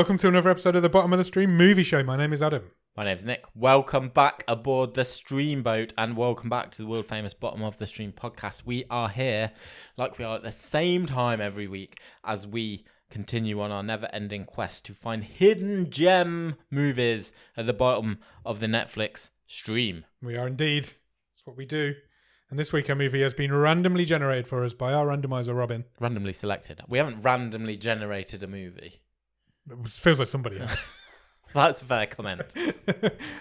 welcome to another episode of the Bottom of the Stream movie show. My name is Adam. My name's Nick. Welcome back aboard the Streamboat and welcome back to the world famous Bottom of the Stream podcast. We are here like we are at the same time every week as we continue on our never-ending quest to find hidden gem movies at the bottom of the Netflix stream. We are indeed. That's what we do. And this week our movie has been randomly generated for us by our randomizer, Robin. Randomly selected. We haven't randomly generated a movie. It feels like somebody has. That's a fair comment.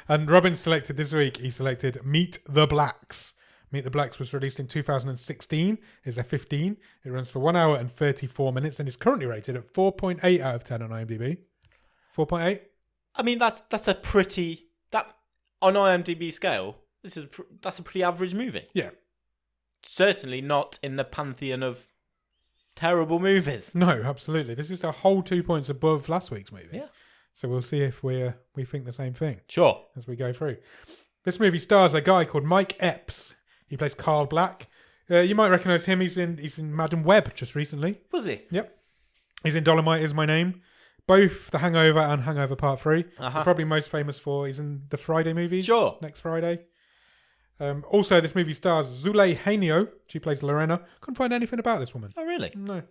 And Robin selected this week, he selected Meet the Blacks. Meet the Blacks was released in 2016. It's a 15. It runs for 1 hour and 34 minutes and is currently rated at 4.8 out of 10 on IMDb. 4.8? I mean, that's a pretty... that on IMDb scale, that's a pretty average movie. Yeah. Certainly not in the pantheon of terrible movies. No, absolutely. This is a whole 2 points above last week's movie. Yeah. So we'll see if we think the same thing. Sure. As we go through. This movie stars a guy called Mike Epps. He plays Carl Black. You might recognise him. He's in Madam Webb just recently. Was he? Yep. He's in Dolomite Is My Name. Both The Hangover and Hangover Part 3. Uh-huh. Probably most famous for he's in the Friday movies. Sure. Next Friday. Also, this movie stars Zulay Henao. She plays Lorena. Couldn't find anything about this woman. Oh, really? No.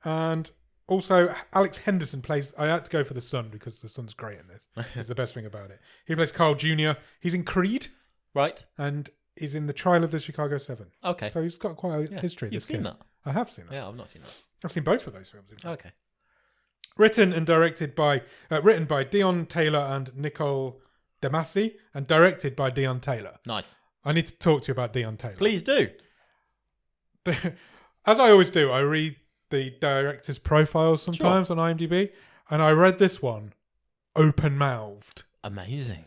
And also, Alex Henderson plays... I had to go for the son because the son's great in this. It's the best thing about it. He plays Carl Jr. He's in Creed. Right. And is in the Trial of the Chicago 7. Okay. So he's got quite a history. You've seen that? I have seen that. Yeah, I've not seen that. I've seen both of those films. In fact. Okay. Written by Deon Taylor and Nicole Damasi, and directed by Deon Taylor. Nice. I need to talk to you about Deon Taylor. Please do. As I always do, I read the director's profiles sometimes on IMDb, and I read this one open-mouthed. Amazing.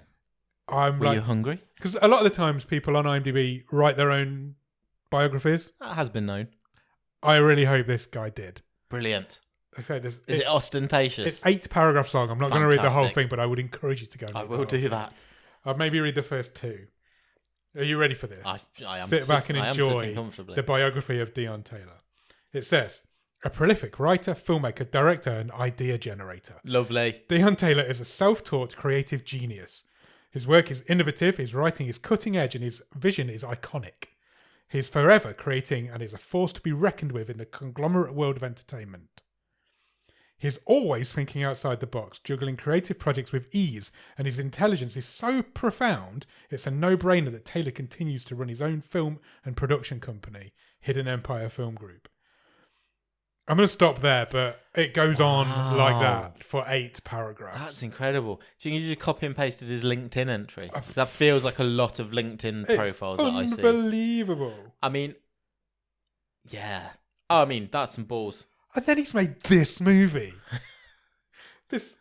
Were you hungry? Because a lot of the times people on IMDb write their own biographies. That has been known. I really hope this guy did. Brilliant. Okay, Is it ostentatious? It's 8 paragraphs long. I'm not going to read the whole Fantastic. thing, but I would encourage you to go and I read will the whole do thing. that. I'll maybe read the first 2. Are you ready for this? I am. Sit back and I am enjoy sitting comfortably. the biography of Deon Taylor. It says, a prolific writer, filmmaker, director, and idea generator. Lovely. Deon Taylor is a self-taught creative genius. His work is innovative, his writing is cutting edge, and his vision is iconic. He is forever creating and is a force to be reckoned with in the conglomerate world of entertainment. He is always thinking outside the box, juggling creative projects with ease, and his intelligence is so profound, it's a no-brainer that Taylor continues to run his own film and production company, Hidden Empire Film Group. I'm going to stop there, but it goes on like that for 8 paragraphs. That's incredible. So you just copy and pasted his LinkedIn entry. That feels like a lot of LinkedIn profiles that I see. Unbelievable. I mean, yeah. I mean, that's some balls. And then he's made this movie. This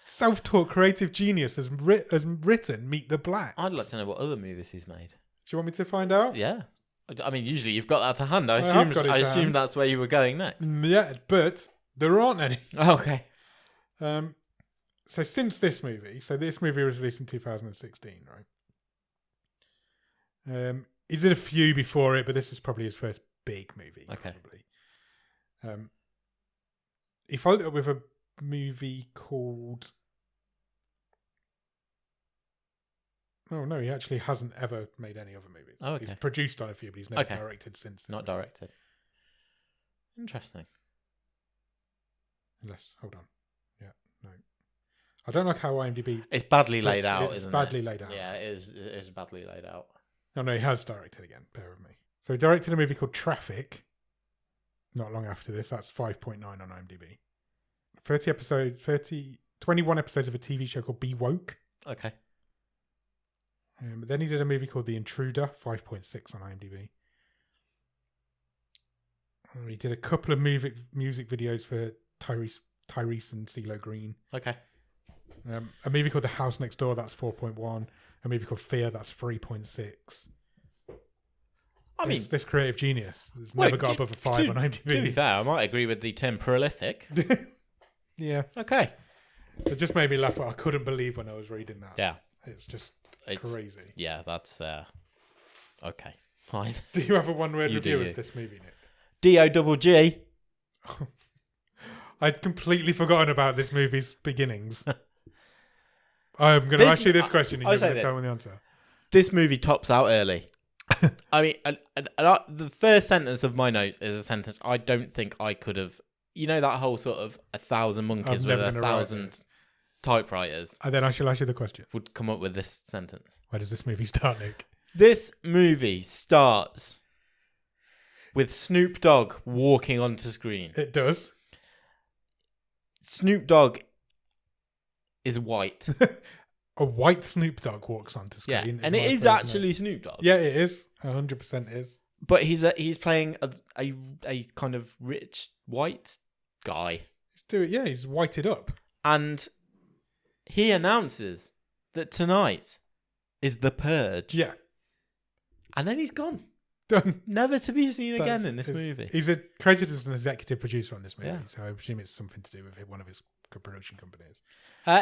self-taught creative genius has written Meet the Blacks. I'd like to know what other movies he's made. Do you want me to find out? Yeah. I mean, usually you've got that to hand. I have got it to assume hand. that's where you were going next. Yeah, but there aren't any. Okay. So since this movie was released in 2016, right? He did a few before it, but this is probably his first big movie. Okay. Probably. He followed it up with a movie called... Oh, no, he actually hasn't ever made any other movies. Oh, okay. He's produced on a few, but he's never directed since. Not directed. Interesting. Hold on. Yeah, no. I don't like how IMDb... It's badly laid out, isn't it? It's badly laid out. Yeah, it is badly laid out. No, he has directed again. Bear with me. So he directed a movie called Traffic. Not long after this. That's 5.9 on IMDb. 21 episodes of a TV show called Be Woke. Okay. Then he did a movie called The Intruder, 5.6 on IMDb. He did a couple of music videos for Tyrese and CeeLo Green. Okay. A movie called The House Next Door, that's 4.1. A movie called Fear, that's 3.6. I mean, this creative genius has never got above a 5 on IMDb. To be fair, I might agree with the term prolific. Yeah. Okay. It just made me laugh. I couldn't believe when I was reading that. Yeah. It's crazy. Yeah, that's... okay, fine. Do you have a one-word review of this movie, Nick? D-O-double-G. I'd completely forgotten about this movie's beginnings. I'm going to ask you this question and you're going to tell me the answer. This movie tops out early. I mean, the first sentence of my notes is a sentence I don't think I could have. You know that whole sort of 1,000 monkeys with 1,000 typewriters. And then I shall ask you the question. Would come up with this sentence. Where does this movie start, Nick? This movie starts with Snoop Dogg walking onto screen. It does. Snoop Dogg is white. A white Snoop Dogg walks onto screen. Yeah, and it is actually Snoop Dogg. Yeah, it is. 100% is. But he's playing a kind of rich white guy. He's whited up. And he announces that tonight is the Purge. Yeah. And then he's gone. Done. Never to be seen again in this movie. He's credited as an executive producer on this movie, Yeah. so I assume it's something to do with one of his production companies.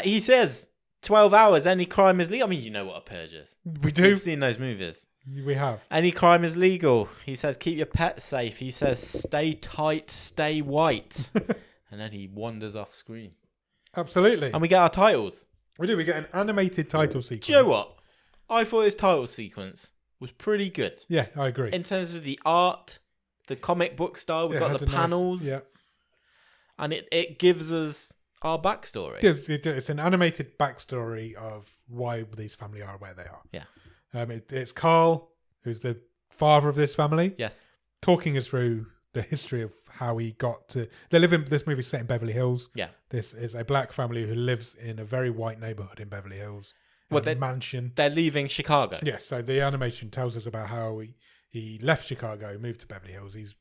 He says 12 hours, any crime is legal. I mean, you know what a Purge is. We do. We've seen those movies. We have. Any crime is legal. He says, keep your pets safe. He says, stay tight, stay white. And then he wanders off screen. Absolutely. And we get our titles. We do. We get an animated title sequence. Do you know what? I thought this title sequence was pretty good. Yeah, I agree. In terms of the art, the comic book style, we've got the panels. Yeah. And it gives us our backstory. It's an animated backstory of why these family are where they are. Yeah. It's Carl, who's the father of this family. Yes. Talking us through the history of how he got to... They live in... This movie's set in Beverly Hills. Yeah. This is a black family who lives in a very white neighborhood in Beverly Hills. A mansion. They're leaving Chicago. Yes, so the animation tells us about how he left Chicago, moved to Beverly Hills. He's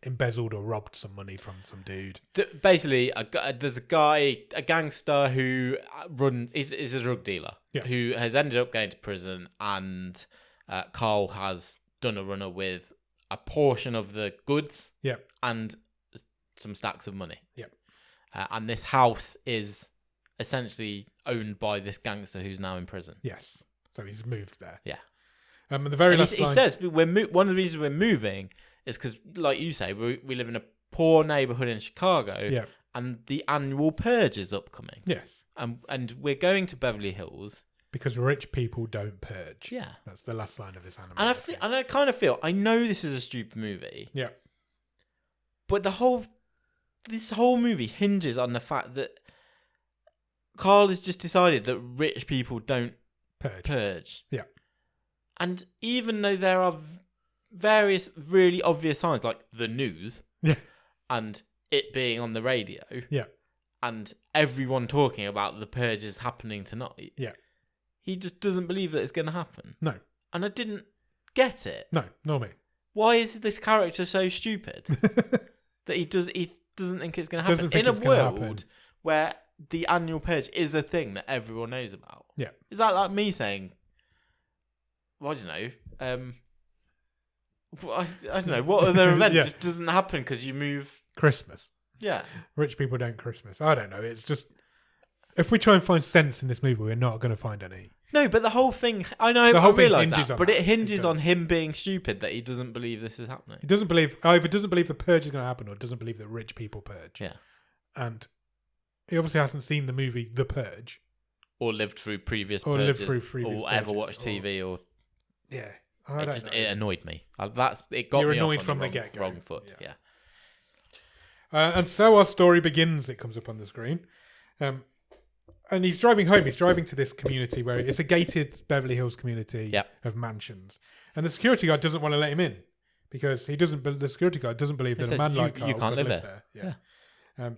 embezzled or robbed some money from some dude. Basically, there's a gangster who is a drug dealer who has ended up going to prison, and Carl has done a runner with a portion of the goods and some stacks of money. And this house is essentially owned by this gangster who's now in prison. Yes, so he's moved there. Yeah. The very last line... He says one of the reasons we're moving is because, like you say, we live in a poor neighborhood in Chicago, and the annual Purge is upcoming. Yes. And we're going to Beverly Hills. Because rich people don't purge. Yeah. That's the last line of this animation. And I kind of feel, I know this is a stupid movie. Yeah. But this whole movie hinges on the fact that Carl has just decided that rich people don't purge. Yeah. And even though there are various really obvious signs, like the news, and it being on the radio, and everyone talking about the purges happening tonight, he just doesn't believe that it's going to happen. No. And I didn't get it. No, nor me. Why is this character so stupid that he doesn't think it's going to happen in a world where the annual purge is a thing that everyone knows about? Yeah. Is that like me saying, well, I don't know, I don't know, what other event just doesn't happen because you move? Christmas. Yeah. Rich people don't Christmas. I don't know. It's just, if we try and find sense in this movie, we're not going to find any. No, but the whole thing, I know, I realise that, but it hinges on him being stupid that he doesn't believe this is happening. He doesn't believe, either doesn't believe the purge is going to happen or doesn't believe that rich people purge. Yeah. And he obviously hasn't seen the movie The Purge. Or lived through previous purges. Or ever purges, watched TV or... Yeah. It annoyed me. It got me annoyed off from on the the wrong foot. Yeah. And so our story begins. It comes up on the screen. And he's driving home. He's driving to this community where it's a gated Beverly Hills community of mansions. And the security guard doesn't want to let him in because the security guard doesn't believe that a man like Carl you can't could live there. Yeah.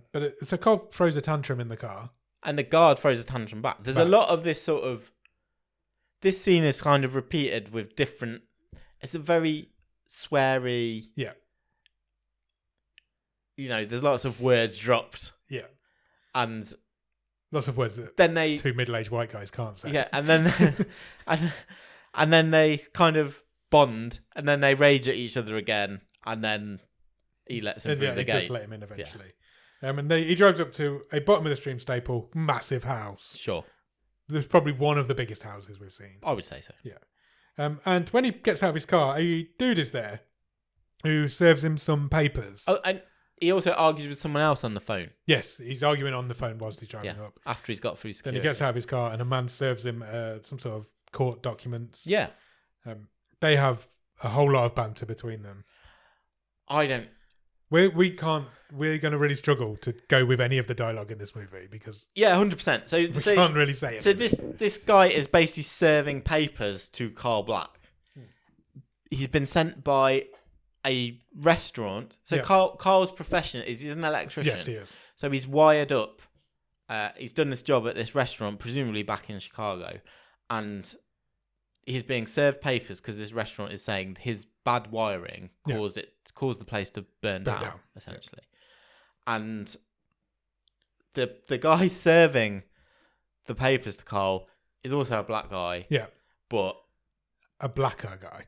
So Carl throws a tantrum in the car. And the guard throws a tantrum back. There's a lot of this sort of... This scene is kind of repeated with different... It's a very sweary... Yeah. You know, there's lots of words dropped. Yeah. And... Lots of words that two middle-aged white guys can't say. Yeah, and then... and then they kind of bond, and then they rage at each other again, and then he lets him through the gate. He does let him in eventually. Yeah. And he drives up to a bottom of the stream staple, massive house. Sure. There's probably one of the biggest houses we've seen. I would say so. Yeah. And when he gets out of his car, a dude is there who serves him some papers. Oh, and he also argues with someone else on the phone. Yes, he's arguing on the phone whilst he's driving Yeah, up. after he's got through Then security. he gets out of his car and a man serves him some sort of court documents. Yeah. They have a whole lot of banter between them. I don't... We're going to really struggle to go with any of the dialogue in this movie because 100%. So we can't really say it. So this guy is basically serving papers to Carl Black. He's been sent by a restaurant. So Carl's profession is he's an electrician. Yes, he is. So he's wired up. He's done this job at this restaurant, presumably back in Chicago, and he's being served papers because this restaurant is saying his bad wiring caused the place to burn down. Essentially. Yeah. And the guy serving the papers to Carl is also a black guy. Yeah. But a blacker guy,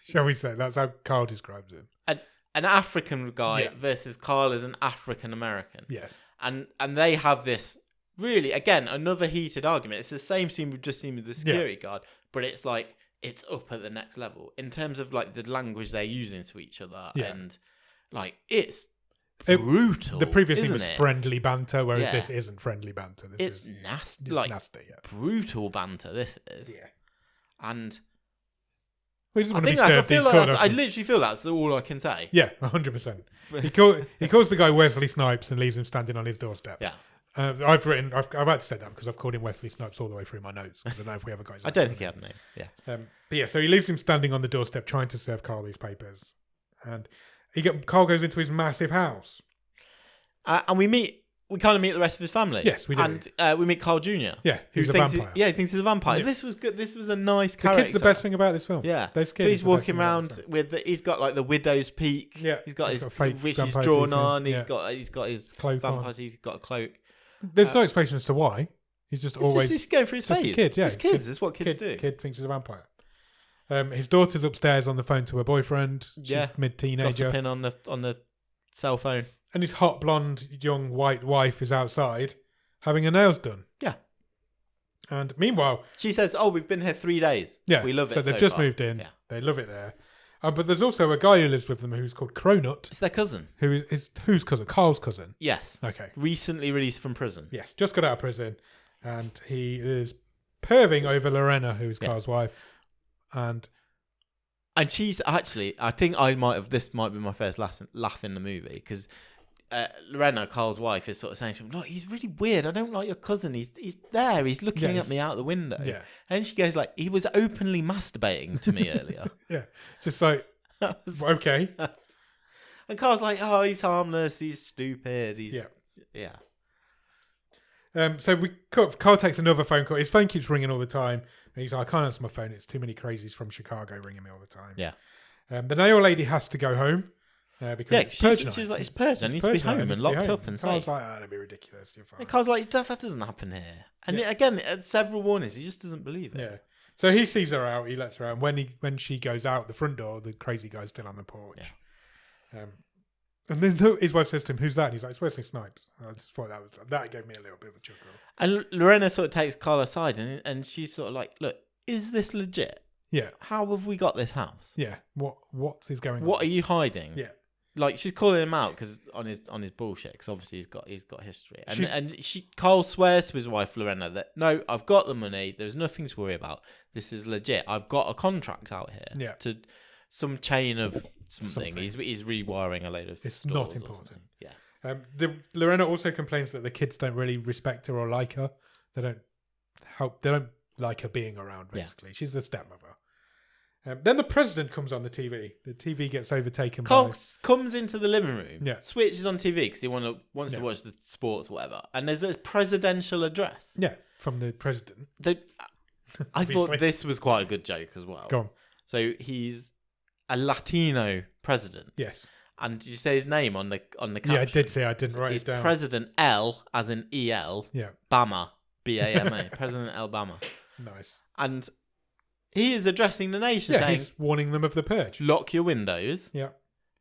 shall we say? That's how Carl describes him. An African guy versus Carl is an African American. Yes. And they have this really, again, another heated argument. It's the same scene we've just seen with the security guard, but it's like it's up at the next level in terms of like the language they're using to each other, and like it's brutal. The previous scene was it? Friendly banter, whereas this isn't friendly banter. It's nasty, it's like nasty, brutal banter. This is, and we just I want to think be served these court I literally feel that's all I can say. Yeah, 100%. He calls the guy Wesley Snipes and leaves him standing on his doorstep. Yeah. I've had to say that because I've called him Wesley Snipes all the way through my notes because I don't know if we ever got his I don't think he had a name. Yeah. But yeah, so he leaves him standing on the doorstep trying to serve Carl these papers, and Carl goes into his massive house, and we kind of meet the rest of his family. Yes, we do. And we meet Carl Jr. Yeah, who's a vampire. He thinks he's a vampire. Yeah. This was good. This was a nice The character. kid's the best thing about this film. Yeah. Those kids So he's walking around with he's got like the widow's peak. Yeah. He's got his fake which he's vampire drawn teeth on. in. He's got his cloak vampire on. teeth. He's got a cloak. There's no explanation as to why. He's just always he's going for his just phase. a kid. Yeah, It's kids. It's what kids do. Kid thinks he's a vampire. His daughter's upstairs on the phone to her boyfriend. She's mid-teenager. Gossiping on the cell phone. And his hot blonde young white wife is outside having her nails done. Yeah. And meanwhile, she says, "Oh, we've been here 3 days. Yeah, we love it." So they've just far. moved in. Yeah. They love it there. But there's also a guy who lives with them who's called Cronut. It's their cousin. Whose cousin? Carl's cousin. Yes. Okay. Recently released from prison. Yes, just got out of prison, and he is perving over Lorena, who's Carl's wife, and she's actually. I think this might be my first laugh in the movie because Lorena, Carl's wife, is sort of saying to him, "Look, he's really weird. I don't like your cousin. He's there. He's looking at me out the window." Yeah. And she goes like, "He was openly masturbating to me earlier." Yeah, just like okay. And Carl's like, "Oh, he's harmless. He's stupid. He's yeah." So Carl takes another phone call. His phone keeps ringing all the time, and he's like, "I can't answer my phone. It's too many crazies from Chicago ringing me all the time." Yeah. The nail lady has to go home. Because it's Purge night. She's like, "It's Purge. I need to be home and locked up and safe." Carl's like, "That'd be ridiculous. You're fine." And Carl's like, "That doesn't happen here." And again, several warnings. He just doesn't believe it. Yeah. So he sees her out. He lets her out. When she goes out the front door, the crazy guy's still on the porch. Yeah. And then his wife says to him, "Who's that?" And he's like, "It's Wesley Snipes." I just thought that gave me a little bit of a chuckle. And Lorena sort of takes Carl aside, and she's sort of like, "Look, is this legit? Yeah. How have we got this house? Yeah. What is going on? What are you hiding?" Yeah. Like she's calling him out because on his bullshit, because obviously he's got history, and Carl swears to his wife Lorena that no, I've got the money. There's nothing to worry about. This is legit. I've got a contract out here. Yeah. To some chain of something. He's rewiring a load of. It's not important. Yeah. Lorena also complains that the kids don't really respect her or like her. They don't like her being around. Basically, she's the stepmother. Then the president comes on the TV. The TV gets overtaken. Carl comes into the living room. Yeah. Switches on TV because he wants to watch the sports, or whatever. And there's a presidential address. Yeah, from the president. I thought this was quite a good joke as well. Go on. So he's a Latino president. Yes. And did you say his name on the caption? Yeah, I did say. I didn't write He's it down. President L, as in EL. Yeah. Bama. Bama. President L. Bama. Nice. And he is addressing the nation saying, he's warning them of the purge. Lock your windows. Yeah.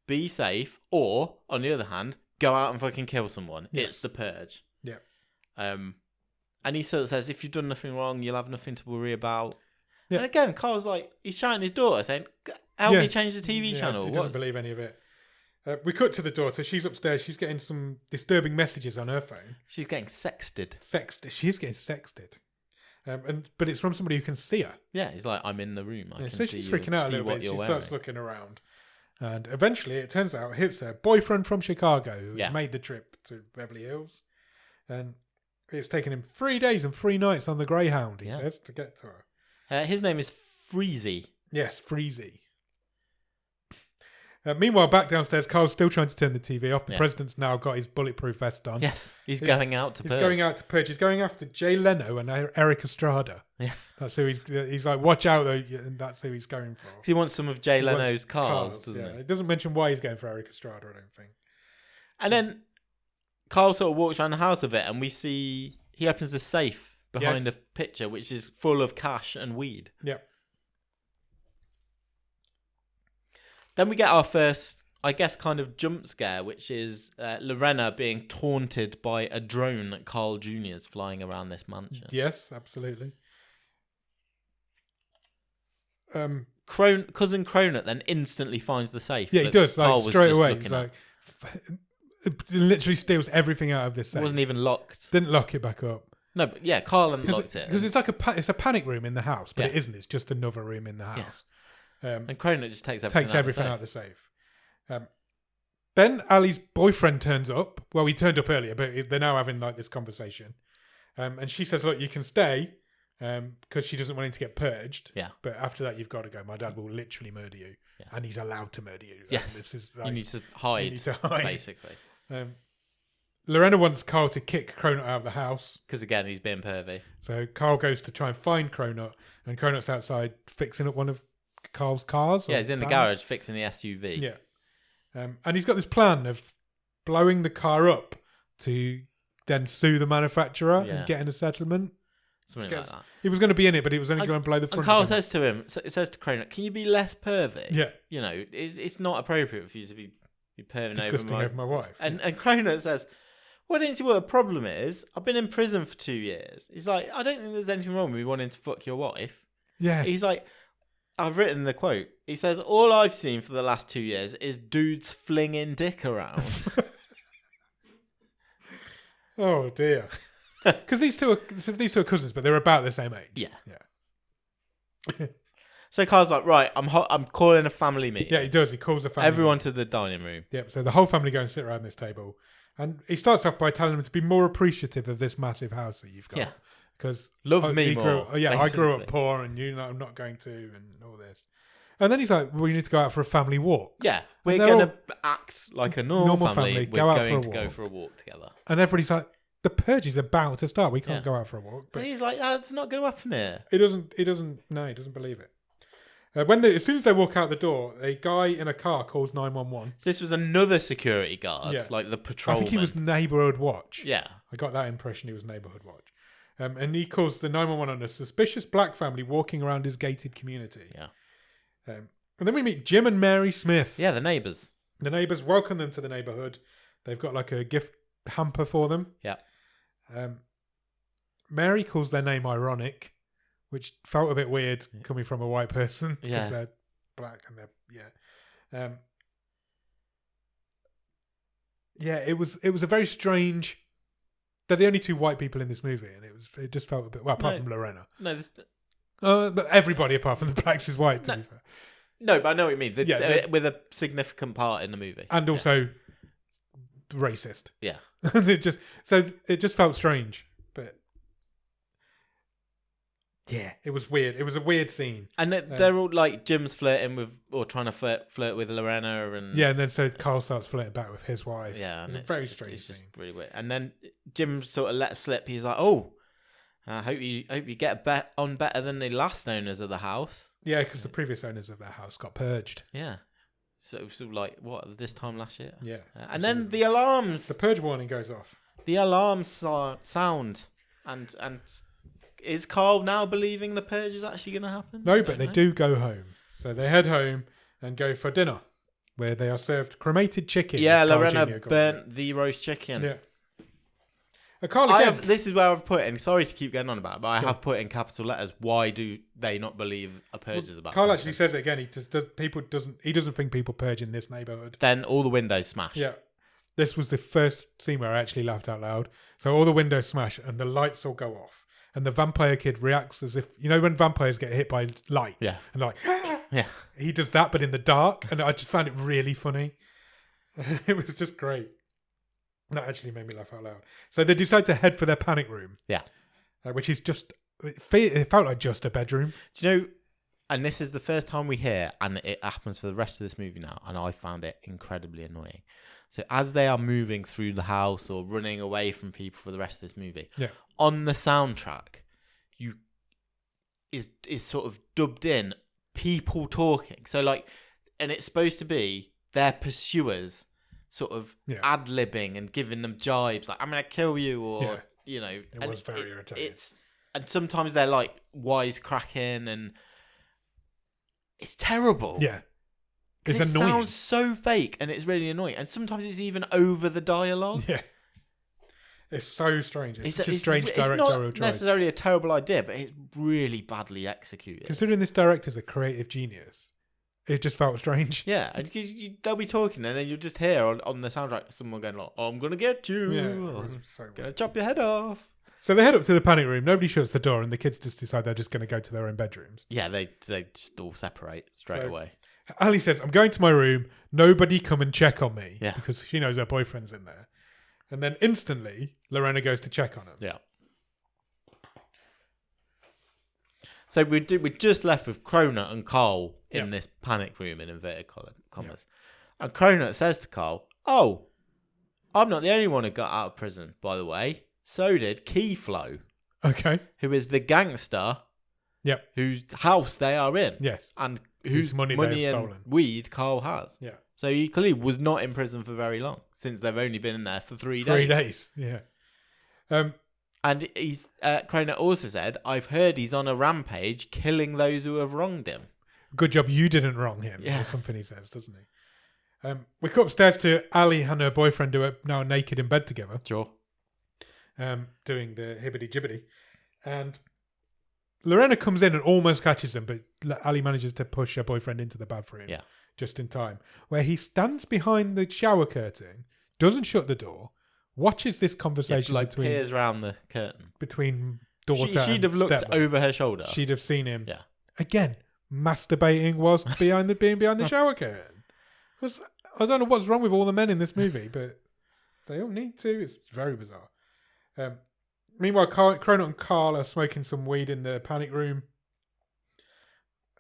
Be safe. Or, on the other hand, go out and fucking kill someone. Yes. It's the purge. Yeah. And he sort of says, if you've done nothing wrong, you'll have nothing to worry about. Yeah. And again, Carl's like, he's shouting his daughter saying, help me change the TV channel. He doesn't believe any of it. We cut to the daughter. She's upstairs. She's getting some disturbing messages on her phone. She's getting sexted. She's getting sexted. But it's from somebody who can see her. Yeah, he's like, I'm in the room. I can so see she's you, freaking out a see little what bit. you're She wearing. starts looking around. And eventually, it turns out, it's her boyfriend from Chicago who's made the trip to Beverly Hills. And it's taken him 3 days and 3 nights on the Greyhound, he says, to get to her. His name is Freezy. Yes, Freezy. Meanwhile, back downstairs, Carl's still trying to turn the TV off. The president's now got his bulletproof vest on. Yes, he's going out to Purge. He's going out to Purge. He's going after Jay Leno and Eric Estrada. Yeah. That's who he's like, watch out, though, and that's who he's going for. He wants some of Jay Leno's cars, doesn't he? It doesn't mention why he's going for Eric Estrada, I don't think. And then Carl sort of walks around the house a bit, and we see he opens the safe behind a picture, which is full of cash and weed. Yeah. Then we get our first, I guess, kind of jump scare, which is Lorena being taunted by a drone that Carl Jr.'s flying around this mansion. Yes, absolutely. Cousin Cronut then instantly finds the safe. Yeah, he does, like, straight away. He's At. like, it literally steals everything out of this safe. It wasn't even locked. Didn't lock it back up. No, but yeah, Carl unlocked it. Because it's like it's a panic room in the house, but it isn't. It's just another room in the house. Yeah. And Cronut just takes everything out of the safe. Then Ali's boyfriend turns up. Well, he turned up earlier, but they're now having like this conversation. And she says, look, you can stay because she doesn't want him to get purged. Yeah. But after that, you've got to go. My dad will literally murder you. Yeah. And he's allowed to murder you. Yes. This is like, you need to hide, basically. Lorena wants Carl to kick Cronut out of the house. Because, again, he's being pervy. So Carl goes to try and find Cronut, and Cronut's outside fixing up one of Carl's cars. Yeah, he's in the garage fixing the SUV. Yeah. And he's got this plan of blowing the car up to then sue the manufacturer and getting a settlement. Something like that. He was going to be in it, but he was only going to blow the front. And Carl says to him, it says to Cronut, can you be less pervy? Yeah. You know, it's not appropriate for you to be perving over my wife. And Cronut says, well, I didn't see what the problem is. I've been in prison for 2 years. He's like, I don't think there's anything wrong with me wanting to fuck your wife. Yeah. He's like, I've written the quote. He says, all I've seen for the last 2 years is dudes flinging dick around. Oh, dear. Because these two are cousins, but they're about the same age. Yeah. So Carl's like, right, I'm calling a family meeting. Yeah, he does. He calls the family. Everyone to the dining room. Yep. So the whole family go and sit around this table. And he starts off by telling them to be more appreciative of this massive house that you've got. Yeah. Because love me more. I grew up poor, and I'm not going to, and all this. And then he's like, "We need to go out for a family walk." Yeah, we're going to act like a normal family. We're going to go for a walk together. And everybody's like, "The purge is about to start. We can't go out for a walk." But he's like, "That's not going to happen here." He doesn't believe it. As soon as they walk out the door, a guy in a car calls 911. So this was another security guard, like the patrolman. I think he was neighbourhood watch. Yeah, I got that impression. He was neighbourhood watch. And he calls the 911 on a suspicious black family walking around his gated community. Yeah. And then we meet Jim and Mary Smith. Yeah, the neighbours. The neighbours welcome them to the neighbourhood. They've got like a gift hamper for them. Yeah. Mary calls their name ironic, which felt a bit weird coming from a white person. Because they're black and they're, it was a very strange... They're the only two white people in this movie, and it just felt a bit... Well, apart from Lorena. No, but everybody apart from the blacks is white, to be fair. No, but I know what you mean. With a significant part in the movie. And also racist. Yeah. it just felt strange. But yeah, it was weird. It was a weird scene. And they're all like, Jim's flirting with, or trying to flirt with Lorena, and then so Carl starts flirting back with his wife. Yeah, it's a very strange. It's just scene. really weird. And then Jim sort of lets slip. He's like, "Oh, I hope you get on better than the last owners of the house." Yeah, because the previous owners of their house got purged. Yeah. So like what, this time last year? Yeah. And then the alarms. The purge warning goes off. The alarms sound, and is Carl now believing the purge is actually going to happen? No, but they do go home. So they head home and go for dinner, where they are served cremated chicken. Yeah, Lorena burnt the roast chicken. Yeah. Carl again. This is where I've put in. Sorry to keep going on about it, but I have put in capital letters. Why do they not believe a purge is about? Carl to actually happen? says it again. He doesn't think people purge in this neighborhood. Then all the windows smash. Yeah. This was the first scene where I actually laughed out loud. So all the windows smash and the lights all go off. And the vampire kid reacts as if, you know, when vampires get hit by light. Yeah. And they're like, Yeah. he does that, but in the dark. And I just found it really funny. It was just great. That actually made me laugh out loud. So they decide to head for their panic room. Yeah. Which is just, it felt like just a bedroom. Do you know, and this is the first time we hear, and it happens for the rest of this movie now, and I found it incredibly annoying. So as they are moving through the house or running away from people for the rest of this movie, on the soundtrack, is sort of dubbed in people talking. So like, and it's supposed to be their pursuers sort of ad-libbing and giving them jibes like, I'm going to kill you, or, you know. It was very irritating. And sometimes they're like wisecracking, and it's terrible. Yeah. It's It annoying. sounds so fake, and it's really annoying. And sometimes it's even over the dialogue. Yeah. It's so strange. It's such a strange directorial It's choice. not necessarily a terrible idea, but it's really badly executed. Considering this director's a creative genius, it just felt strange. Yeah, because they'll be talking, and then you'll just hear on the soundtrack someone going like, "Oh, I'm gonna get you. Yeah, I'm gonna chop your head off." So they head up to the panic room. Nobody shuts the door, and the kids just decide they're just going to go to their own bedrooms. Yeah, they just all separate straight away. Ali says, I'm going to my room. Nobody come and check on me. Yeah. Because she knows her boyfriend's in there. And then instantly, Lorena goes to check on him. Yeah. So we're just left with Cronut and Carl in this panic room in inverted commas. And Cronut says to Carl, "Oh, I'm not the only one who got out of prison, by the way. So did Keyflow, Okay. who is the gangster Yep. whose house they are in. Yes. And whose money they've and stolen. weed Carl has. Yeah. So he clearly was not in prison for very long, since they've only been in there for 3 days. 3 days. Yeah. And he's Cronut also said, I've heard he's on a rampage killing those who have wronged him. Good job you didn't wrong him. Yeah. Or something he says, doesn't he? We go upstairs to Ali and her boyfriend who are now naked in bed together. Sure. Doing the hibbity-jibbity. And Lorena comes in and almost catches them, but Ali manages to push her boyfriend into the bathroom just in time, where he stands behind the shower curtain, doesn't shut the door, watches this conversation peers around the curtain. between daughter She'd have looked stepmother. over her shoulder. She'd have seen him. Yeah. Again, masturbating whilst being behind the shower curtain. I don't know what's wrong with all the men in this movie, but they all need to. It's very bizarre. Meanwhile, Cronut and Carl are smoking some weed in the panic room.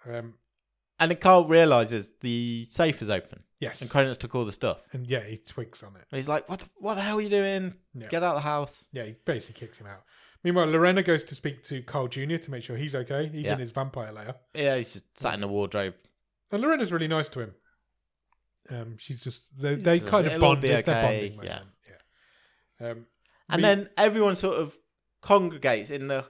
And then Carl realises the safe is open. Yes. And Cronut's took all the stuff. And yeah, he twigs on it. And he's like, what the hell are you doing? Yeah. Get out of the house. Yeah, he basically kicks him out. Meanwhile, Lorena goes to speak to Carl Jr. to make sure he's okay. He's in his vampire lair. Yeah, he's just sat in the wardrobe. And Lorena's really nice to him. She's just... They kind of It'll all bond. be It's their okay. bonding moment. Yeah. And then everyone sort of congregates in the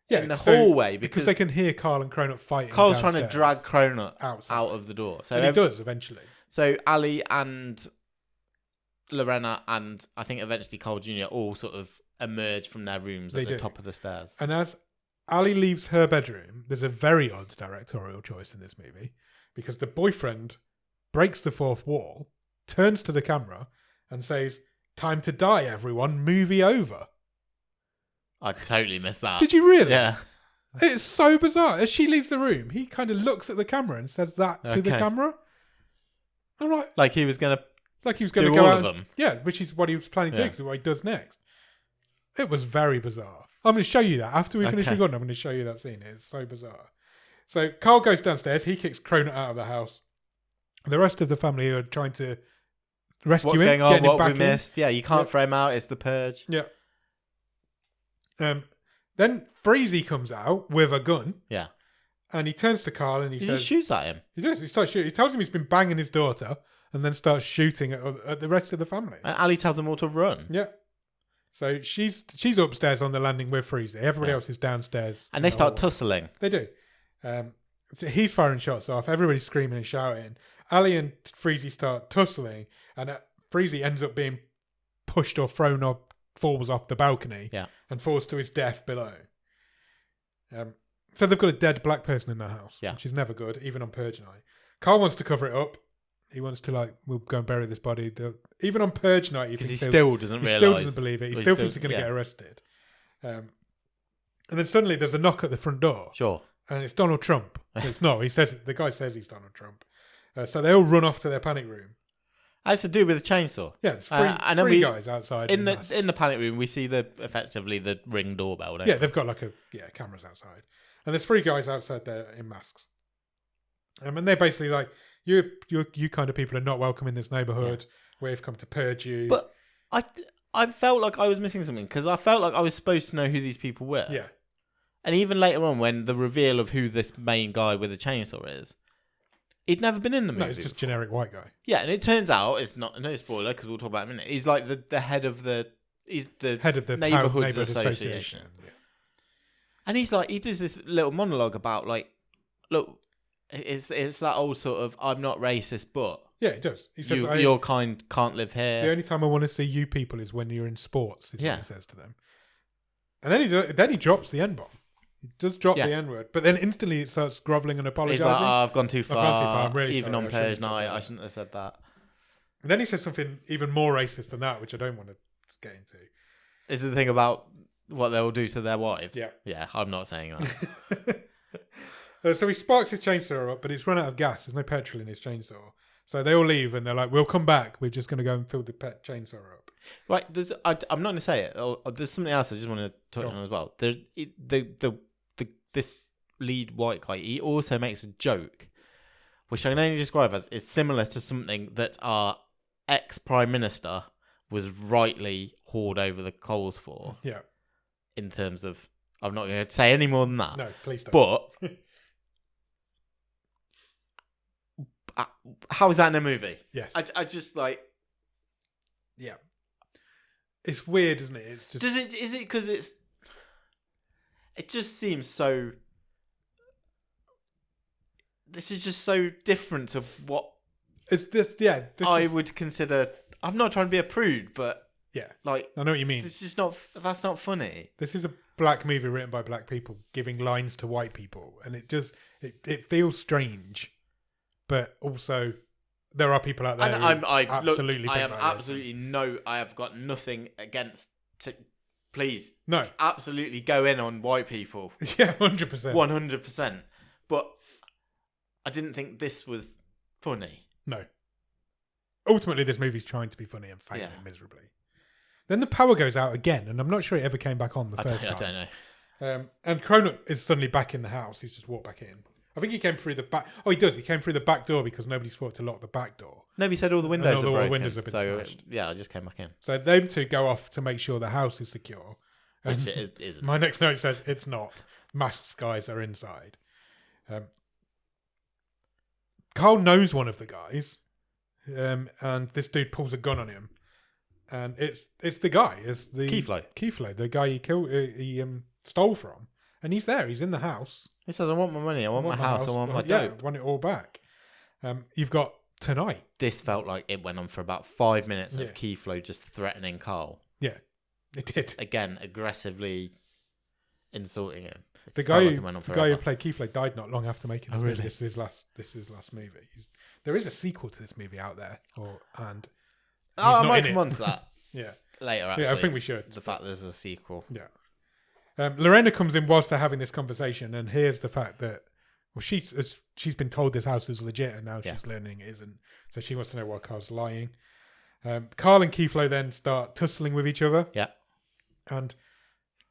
so- hallway because they can hear Carl and Cronut fighting. Carl's trying to downstairs. drag Cronut Outside. out of the door. So And he does eventually. So Ali and Lorena and I think eventually Carl Jr. all sort of emerge from their rooms at the top of the stairs. And as Ali leaves her bedroom, there's a very odd directorial choice in this movie because the boyfriend breaks the fourth wall, turns to the camera and says, "Time to die, everyone. Movie over." I totally missed that. Did you really? Yeah. It's so bizarre. As she leaves the room, he kind of looks at the camera and says that to the camera. I'm like he was going to go all out of them. Yeah, which is what he was planning to do, 'cause what he does next. It was very bizarre. I'm going to show you that. After we finish recording, I'm going to show you that scene. It's so bizarre. So Carl goes downstairs. He kicks Cronut out of the house. The rest of the family are trying to rescue What's him. going on? Getting him What back we missed? Yeah, you can't throw him out. It's the Purge. Yeah. Then Freezy comes out with a gun. Yeah. And he turns to Carl and he says... just shoots at him. He does. He starts shooting. He tells him he's been banging his daughter and then starts shooting at the rest of the family. And Ali tells them all to run. Yeah. So she's upstairs on the landing with Freezy. Everybody else is downstairs. And they start tussling. They do. So he's firing shots off. Everybody's screaming and shouting. Ali and Freezy start tussling. And Freezy ends up being pushed or thrown up falls off the balcony and falls to his death below. So they've got a dead black person in their house, which is never good, even on Purge night. Carl wants to cover it up. He wants to we'll go and bury this body. Even on Purge night, because he still doesn't realise. He still doesn't believe it. He still thinks he's going to get arrested. And then suddenly there's a knock at the front door. Sure. And it's Donald Trump. It's not. The guy says he's Donald Trump. So they all run off to their panic room. Has to do with a chainsaw. Yeah, it's three guys outside in the panic room. We see effectively the Ring doorbell. Yeah, they've got cameras outside, and there's 3 guys outside there in masks. And they're basically like, you kind of people are not welcome in this neighborhood. We've come to purge you. But I felt like I was missing something, because I felt like I was supposed to know who these people were. Yeah. And even later on, when the reveal of who this main guy with the chainsaw is, he'd never been in the movie. No, it's just generic white guy. Yeah, and it turns out it's not no spoiler, because we'll talk about it in a minute. He's like the head of the neighborhoods association. Yeah. And he does this little monologue about look, it's that old sort of I'm not racist, but yeah, it does. He says your kind can't live here. The only time I want to see you people is when you're in sports. Is what he says to them. And then he drops the N-bomb. He does drop the N-word, but then instantly it starts grovelling and apologising. He's like, I've gone too far. I'm really even sorry. on Purge night, I shouldn't have said that. And then he says something even more racist than that, which I don't want to get into. Is the thing about what they will do to their wives? Yeah. Yeah, I'm not saying that. So he sparks his chainsaw up, but it's run out of gas. There's no petrol in his chainsaw. So they all leave and they're like, we'll come back. We're just going to go and fill the chainsaw up. Right. I'm not going to say it. There's something else I just want to touch on as well. This lead white guy, he also makes a joke, which I can only describe as it's similar to something that our ex-prime minister was rightly hauled over the coals for. Yeah. In terms of, I'm not going to say any more than that. No, please don't. But how is that in a movie? Yes. I just yeah. It's weird, isn't it? It's just. Is it because it's? It just seems so. This is just so different to what. It's this. Yeah. I would consider. I'm not trying to be a prude, but yeah, I know what you mean. This is not. That's not funny. This is a black movie written by black people giving lines to white people, and it feels strange, but also there are people out there. And I have got nothing against. Please, no, absolutely go in on white people. Yeah, 100%, 100%. But I didn't think this was funny. No. Ultimately, this movie's trying to be funny and failing miserably. Then the power goes out again, and I'm not sure it ever came back on the first time. I don't know. And Cronut is suddenly back in the house. He's just walked back in. I think he came through the back. Oh, he does. He came through the back door because nobody's thought to lock the back door. Nobody said all the windows are broken. Windows have been smashed. Yeah, I just came back in. So them two go off to make sure the house is secure. Which it isn't. My next note says it's not. Masked guys are inside. Carl knows one of the guys, and this dude pulls a gun on him, and it's the guy. It's the Keeflo, the guy he killed. He stole from, and he's there. He's in the house. He says, "I want my money. I want my house. I want my dope. Yeah, I want it all back." You've got tonight. This felt like it went on for about 5 minutes of Keeflo just threatening Carl. Yeah, it did. Again, aggressively insulting him. The guy who played Keeflo died not long after making this movie. Really? This is his last movie. There is a sequel to this movie out there, I might come on to that. Yeah, later. Actually, I think we should. The fact there's a sequel. Yeah. Lorena comes in whilst they're having this conversation, and here's the fact that she's been told this house is legit, and now she's learning it isn't. So she wants to know why Carl's lying. Carl and Keeflo then start tussling with each other. Yeah, and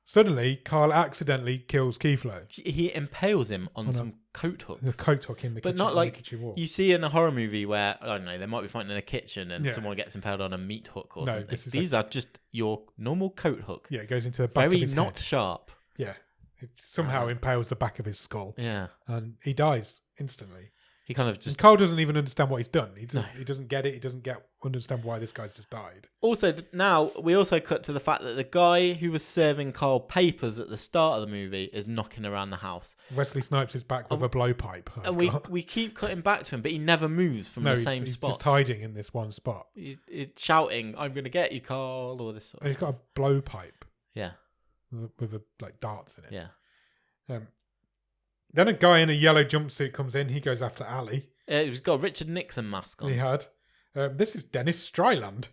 suddenly Carl accidentally kills Keeflo. He impales him on some coat hook. The coat hook in the kitchen, but not like kitchen wall. You see in a horror movie where I don't know they might be fighting in a kitchen and someone gets impaled on a meat hook or something. These are just your normal coat hook. Yeah, it goes into the back of his head. Very not head. sharp. Yeah, it somehow impales the back of his skull. Yeah, and he dies instantly. He kind of And just... Carl doesn't even understand what he's done. He doesn't get it. He doesn't understand why this guy's just died. Also, now we also cut to the fact that the guy who was serving Carl papers at the start of the movie is knocking around the house. Wesley Snipes is back with a blowpipe. And we keep cutting back to him, but he never moves from the same he's spot. just hiding in this one spot. He's shouting, "I'm going to get you, Carl," or this sort of... And he's got a blowpipe. Yeah. With darts in it. Yeah. Then a guy in a yellow jumpsuit comes in. He goes after Ali. He's got a Richard Nixon mask on. He had. This is Dennis Stryland.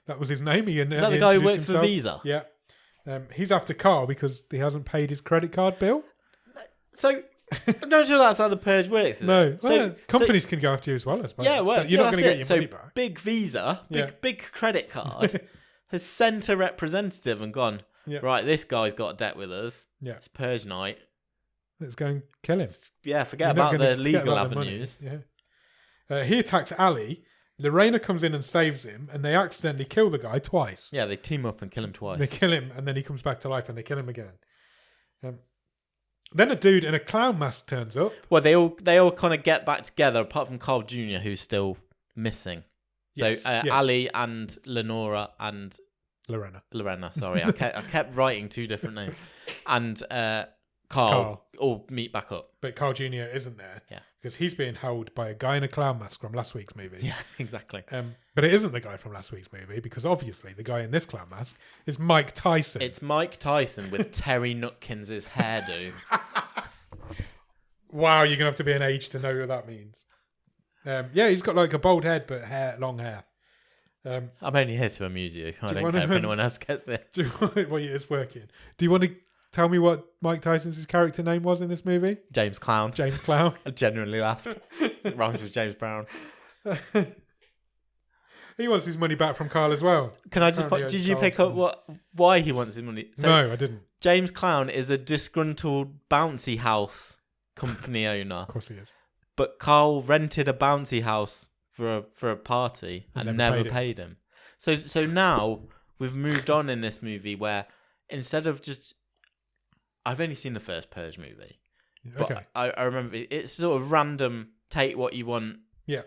That was his name. Is that the guy who works for Visa? Yeah. He's after Carl because he hasn't paid his credit card bill. So, I'm not sure that's how the Purge works, is No. it? Well, companies can go after you as well, I suppose. Yeah, well, you're not going to get your money back. Big Visa, big credit card, has sent a representative and gone, right, this guy's got a debt with us. Yeah. It's Purge night. Let's go and kill him. Yeah, forget about the legal avenues. He attacks Ali. Lorena comes in and saves him, and they accidentally kill the guy twice. Yeah, they team up and kill him twice. They kill him, and then he comes back to life, and they kill him again. Then a dude in a clown mask turns up. Well, they all kind of get back together, apart from Carl Jr., who's still missing. So Ali and Lenora and Lorena. Sorry, I kept writing two different names, and Carl all meet back up. But Carl Jr. isn't there. Yeah. Because he's being held by a guy in a clown mask from last week's movie. Yeah, exactly. But it isn't the guy from last week's movie because obviously the guy in this clown mask is Mike Tyson. It's Mike Tyson with Terry Nutkins' hairdo. Wow, you're going to have to be an age to know what that means. He's got like a bald head but long hair. I'm only here to amuse you. I don't care if anyone else gets it. It's working. Do you want to tell me what Mike Tyson's character name was in this movie? James Clown. James Clown. I genuinely laughed. It rhymes with James Brown. He wants his money back from Carl as well. Can I just... Did you pick up why he wants his money? So no, I didn't. James Clown is a disgruntled bouncy house company owner. Of course he is. But Carl rented a bouncy house for a party and never paid him. So now we've moved on in this movie where instead of just... I've only seen the first Purge movie. But okay. I remember it's sort of random, take what you want. Yeah.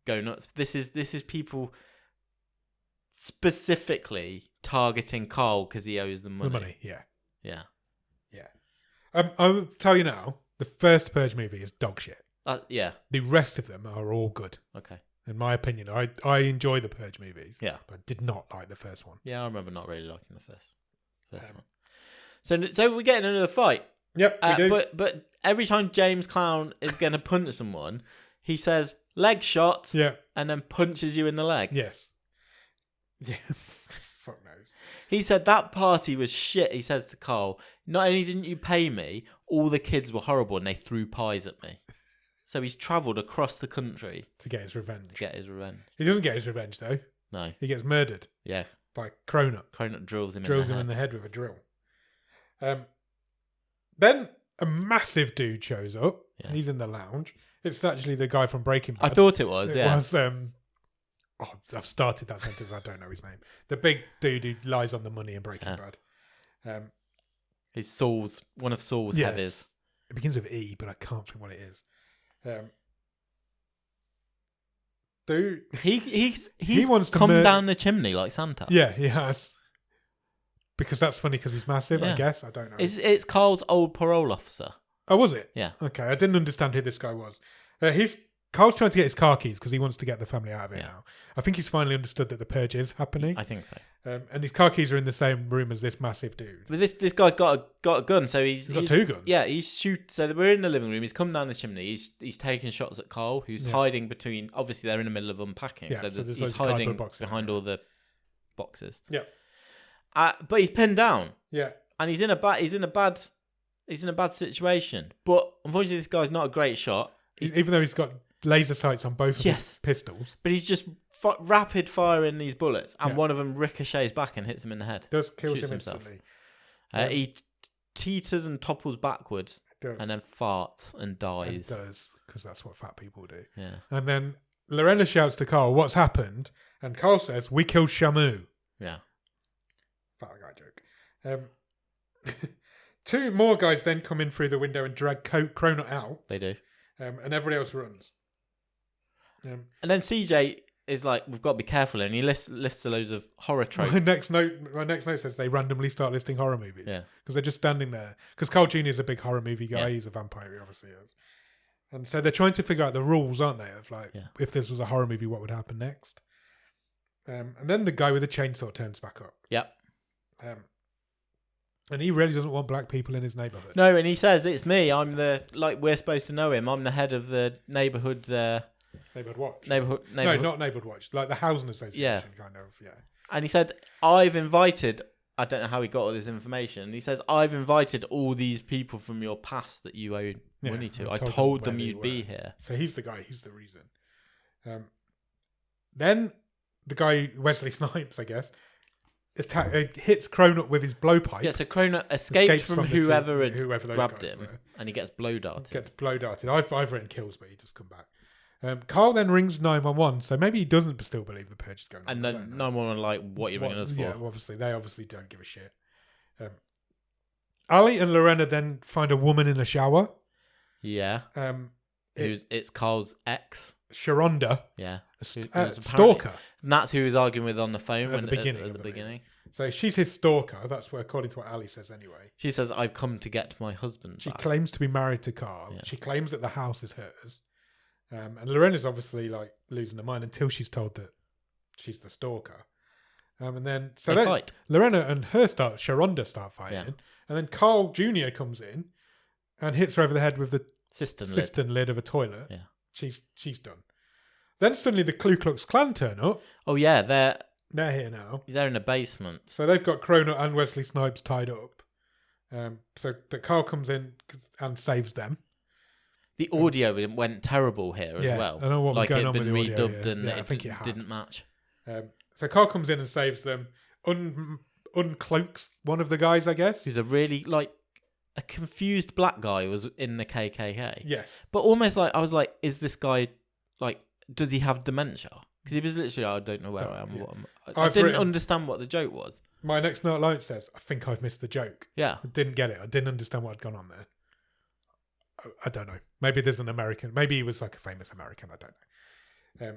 Go nuts. This is people specifically targeting Carl because he owes them money. The money, yeah. Yeah. I will tell you now, the first Purge movie is dog shit. Yeah. The rest of them are all good. Okay. In my opinion, I enjoy the Purge movies. Yeah. But I did not like the first one. Yeah, I remember not really liking the first one. So we're getting another fight. Yep, we do. But every time James Clown is going to punch someone, he says, leg shot, and then punches you in the leg. Yes. Yeah. Fuck knows. He said that party was shit, he says to Carl. Not only didn't you pay me, all the kids were horrible and they threw pies at me. So he's travelled across the country. To get his revenge. He doesn't get his revenge, though. No. He gets murdered. Yeah. By Cronut. Cronut drills him in the head with a drill. Then a massive dude shows up. Yeah. He's in the lounge. It's actually the guy from Breaking Bad. I thought it was, It was, I've started that sentence. I don't know his name. The big dude who lies on the money in Breaking Bad. He's Saul's, one of Saul's heavies. It begins with E, but I can't think what it is. Dude, he wants to come down the chimney like Santa. Yeah, he has. Because that's funny because he's massive, I guess. I don't know. It's Carl's old parole officer. Oh, was it? Yeah. Okay, I didn't understand who this guy was. Carl's trying to get his car keys because he wants to get the family out of it now. I think he's finally understood that the purge is happening. I think so. And his car keys are in the same room as this massive dude. But this guy's got a gun, so he's got two guns. Yeah, So we're in the living room. He's come down the chimney. He's taking shots at Carl, who's hiding between. Obviously, they're in the middle of unpacking, so he's hiding behind all the boxes. Yeah. But he's pinned down. Yeah. And he's in a bad situation. But unfortunately, this guy's not a great shot. Even though he's got laser sights on both of his pistols. But he's just rapid firing these bullets, and one of them ricochets back and hits him in the head. Kills him instantly. He teeters and topples backwards, and then farts and dies. It does, because that's what fat people do. Yeah. And then Lorena shouts to Carl, "What's happened?" And Carl says, "We killed Shamu." Yeah. Fat guy joke. Two more guys then come in through the window and drag Cronut out. They do. And everybody else runs. And then CJ is like, we've got to be careful, and he lists loads of horror tropes. My next note says they randomly start listing horror movies. Yeah. Because they're just standing there. Because Carl Jr. is a big horror movie guy. Yeah. He's a vampire, he obviously is. And so they're trying to figure out the rules, aren't they? Of like, if this was a horror movie, what would happen next? And then the guy with the chainsaw turns back up. Yep. And he really doesn't want black people in his neighbourhood. No, and he says, it's me. We're supposed to know him. I'm the head of the neighbourhood. Neighbourhood Watch. Neighbourhood. No, not Neighbourhood Watch. Like the housing association, kind of. Yeah. And he said, I've invited. I don't know how he got all this information. He says, I've invited all these people from your past that you owe money to. I told them you'd be here. So he's the guy. He's the reason. Then the guy, Wesley Snipes, I guess, hits Cronut with his blowpipe. Yeah, so Cronut escapes from whoever had grabbed him, were. and he gets blow darted. Gets blow darted. I've written kills, but he does come back. Carl then rings 911, so maybe he doesn't still believe the purge is going on. And then 911 like, what are you ringing us for? Yeah, obviously they don't give a shit. Ali and Lorena then find a woman in a shower. Yeah. It's Carl's ex. Sharonda. Yeah. Stalker. And that's who he was arguing with on the phone at the beginning. beginning. So she's his stalker. That's according to what Ali says anyway. She says, I've come to get my husband She back. claims to be married to Carl. Yeah. She claims that the house is hers. And Lorena's obviously like losing her mind until she's told that she's the stalker. And then they fight. Lorena and Sharonda start fighting. Yeah. And then Carl Jr. comes in and hits her over the head with the cistern lid of a toilet. Yeah. She's done. Then suddenly the Ku Klux Klan turn up. Oh yeah, they're here now. They're in the basement. So they've got Cronut and Wesley Snipes tied up. But Carl comes in and saves them. The audio went terrible here as well. I don't know what was going on with the audio. Like it'd been redubbed and I think it didn't match. So Carl comes in and saves them. Uncloaks one of the guys, I guess. Who's a really a confused black guy was in the KKK. Yes. But almost like I was like, is this guy does he have dementia? Because he was literally, I don't know where I am. Yeah. I didn't understand what the joke was. My next note line says, I think I've missed the joke. Yeah. I didn't get it. I didn't understand what had gone on there. I don't know. Maybe there's an American. Maybe he was like a famous American. I don't know.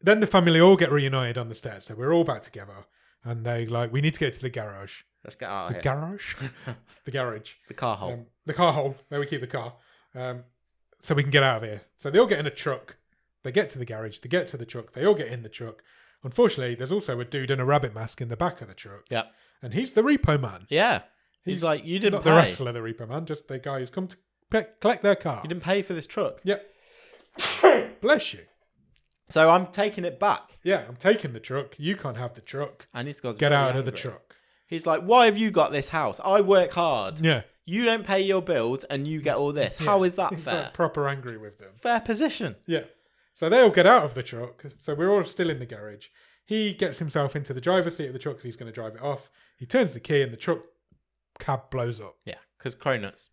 Then the family all get reunited on the stairs. So we're all back together. And they we need to get to the garage. Let's get out of here. Garage? The garage. The car hole. The car hole. Where we keep the car. So we can get out of here. So they all get in a truck. They get to the garage. They get to the truck. They all get in the truck. Unfortunately, there's also a dude in a rabbit mask in the back of the truck. Yeah. And he's the repo man. Yeah. He's like, you didn't not pay. Not the wrestler, the repo man. Just the guy who's come to collect their car. You didn't pay for this truck. Yep. Bless you. So I'm taking it back. Yeah, I'm taking the truck. You can't have the truck. And he's got get out of the truck. He's like, why have you got this house? I work hard. Yeah. You don't pay your bills and you get all this. How is that fair? He's proper angry with them. Fair position. Yeah. So they all get out of the truck. So we're all still in the garage. He gets himself into the driver's seat of the truck because he's going to drive it off. He turns the key and the truck cab blows up. Yeah, because Cronut's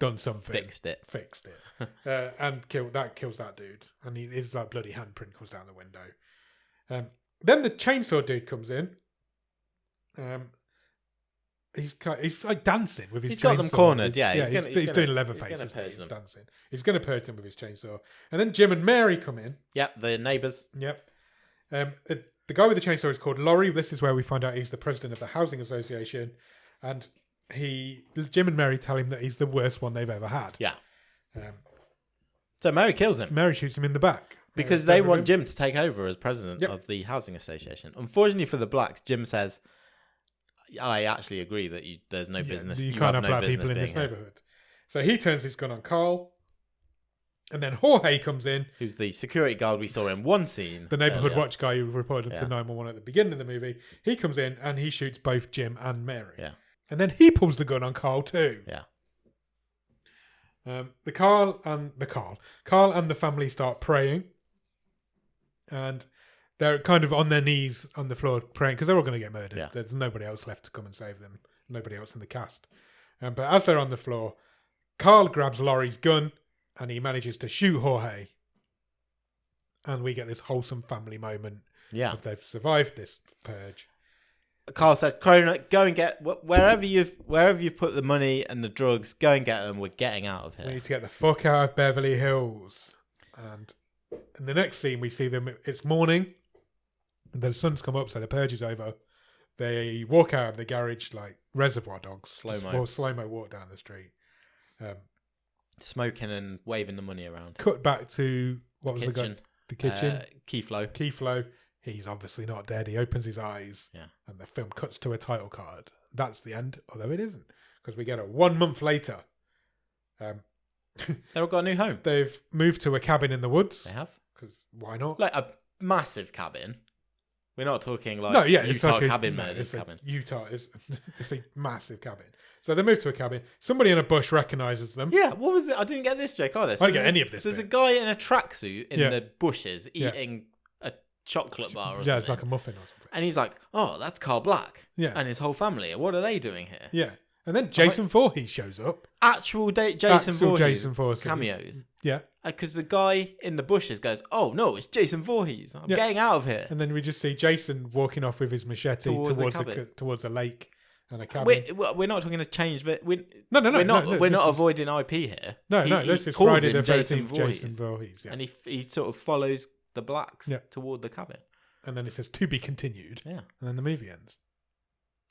done something. Fixed it. And kills that dude. And his bloody handprint comes down the window. Then the chainsaw dude comes in. He's like dancing with his chainsaw. He's got them cornered, He's doing leather faces. He's dancing. He's going to purge them with his chainsaw. And then Jim and Mary come in. Yep, the neighbours. Yep. The guy with the chainsaw is called Laurie. This is where we find out he's the president of the housing association. And Jim and Mary tell him that he's the worst one they've ever had. Yeah. So Mary kills him. Mary shoots him in the back. Because they want Jim to take over as president of the housing association. Unfortunately for the blacks, Jim says, I actually agree that there's no business. You can't have black people in this neighborhood. So he turns his gun on Carl. And then Jorge comes in. Who's the security guard we saw in one scene. The neighborhood watch guy who reported to 911 at the beginning of the movie. He comes in and he shoots both Jim and Mary. Yeah. And then he pulls the gun on Carl too. Yeah. Carl and the family start praying. And they're kind of on their knees on the floor praying because they're all going to get murdered. Yeah. There's nobody else left to come and save them. Nobody else in the cast. But as they're on the floor, Carl grabs Laurie's gun and he manages to shoot Jorge. And we get this wholesome family moment of they've survived this purge. Carl says, "Cronut, go and get wherever you've put the money and the drugs. Go and get them. We're getting out of here. We need to get the fuck out of Beverly Hills." And in the next scene, we see them. It's morning. The sun's come up, so the purge is over. They walk out of the garage like reservoir dogs. Slow-mo walk down the street. Smoking and waving the money around. Cut back to what was kitchen. The kitchen. Keyflow. He's obviously not dead. He opens his eyes. Yeah. And the film cuts to a title card. That's the end, although it isn't, because we get it 1 month later. They've all got a new home. They've moved to a cabin in the woods. They have. Because why not? Like a massive cabin. We're not talking like Utah it's like cabin. Murder's cabin. Utah is it's a massive cabin. So they move to a cabin. Somebody in a bush recognises them. Yeah, what was it? I didn't get this joke either. I didn't get any of this. There's a guy in a tracksuit in Yeah. the bushes eating a chocolate bar or something. Yeah, it's like a muffin or something. And he's like, "Oh, that's Carl Black." Yeah. And his whole family. What are they doing here? Yeah. And then Jason Voorhees shows up. Actual Jason Voorhees cameos. Yeah. Because the guy in the bushes goes, "Oh no, it's Jason Voorhees. I'm getting out of here." And then we just see Jason walking off with his machete towards a lake and a cabin. We're not talking to change, but we're not avoiding IP here. This is calls Friday the him 13th. Jason Voorhees. Yeah. And he sort of follows the blacks toward the cabin. And then it says "to be continued." Yeah. And then the movie ends.